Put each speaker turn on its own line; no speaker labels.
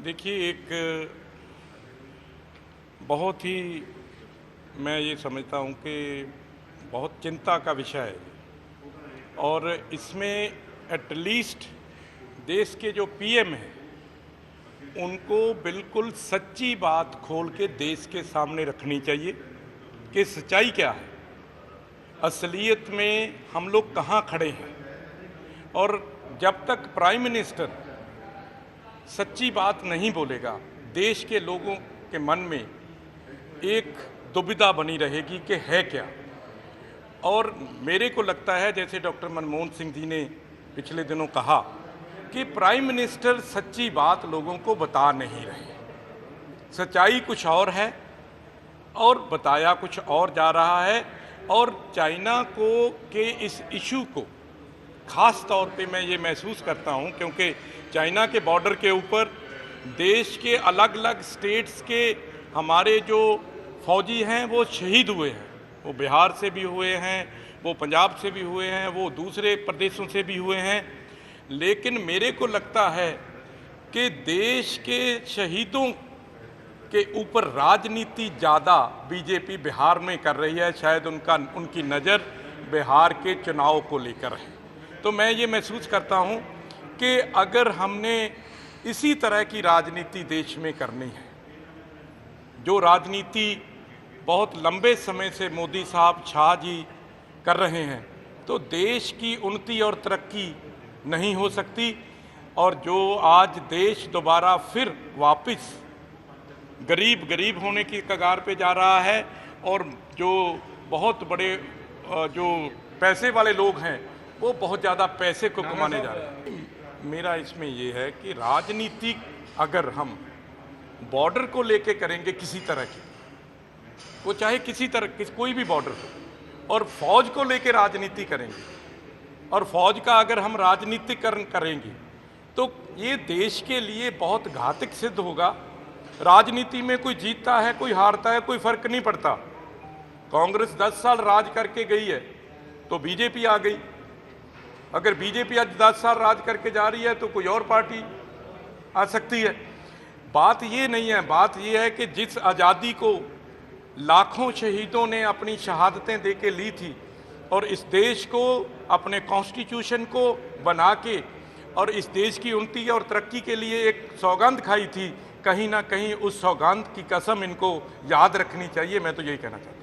देखिए, एक बहुत ही मैं ये समझता हूँ कि बहुत चिंता का विषय है और इसमें एटलीस्ट देश के जो पीएम हैं उनको बिल्कुल सच्ची बात खोल के देश के सामने रखनी चाहिए कि सच्चाई क्या है, असलियत में हम लोग कहाँ खड़े हैं। और जब तक प्राइम मिनिस्टर सच्ची बात नहीं बोलेगा, देश के लोगों के मन में एक दुविधा बनी रहेगी कि है क्या। और मेरे को लगता है, जैसे डॉक्टर मनमोहन सिंह जी ने पिछले दिनों कहा कि प्राइम मिनिस्टर सच्ची बात लोगों को बता नहीं रहे, सच्चाई कुछ और है और बताया कुछ और जा रहा है। और चाइना को के इस इशू को ख़ास तौर पे मैं ये महसूस करता हूँ क्योंकि चाइना के बॉर्डर के ऊपर देश के अलग अलग स्टेट्स के हमारे जो फौजी हैं वो शहीद हुए हैं। वो बिहार से भी हुए हैं, वो पंजाब से भी हुए हैं, वो दूसरे प्रदेशों से भी हुए हैं। लेकिन मेरे को लगता है कि देश के शहीदों के ऊपर राजनीति ज़्यादा बीजेपी बिहार में कर रही है। शायद उनकी नज़र बिहार के चुनाव को लेकर है। तो मैं ये महसूस करता हूँ कि अगर हमने इसी तरह की राजनीति देश में करनी है, जो राजनीति बहुत लंबे समय से मोदी साहब, शाह जी कर रहे हैं, तो देश की उन्नति और तरक्की नहीं हो सकती। और जो आज देश दोबारा फिर वापस गरीब होने की कगार पे जा रहा है और जो बहुत बड़े जो पैसे वाले लोग हैं वो बहुत ज़्यादा पैसे को कमाने जा रहे हैं। मेरा इसमें ये है कि राजनीति अगर हम बॉर्डर को लेके करेंगे किसी तरह की, वो चाहे किसी तरह कोई भी बॉर्डर हो, और फौज को लेके राजनीति करेंगे और फौज का अगर हम राजनीतिकरण करेंगे तो ये देश के लिए बहुत घातक सिद्ध होगा। राजनीति में कोई जीतता है, कोई हारता है, कोई फर्क नहीं पड़ता। कांग्रेस 10 साल राज करके गई है तो बीजेपी आ गई। अगर बीजेपी आज 10 साल राज करके जा रही है तो कोई और पार्टी आ सकती है। बात ये नहीं है, बात ये है कि जिस आज़ादी को लाखों शहीदों ने अपनी शहादतें दे के ली थी और इस देश को, अपने कॉन्स्टिट्यूशन को बना के और इस देश की उन्नति और तरक्की के लिए एक सौगंध खाई थी, कहीं ना कहीं उस सौगंध की कसम इनको याद रखनी चाहिए। मैं तो यही कहना चाहता हूँ।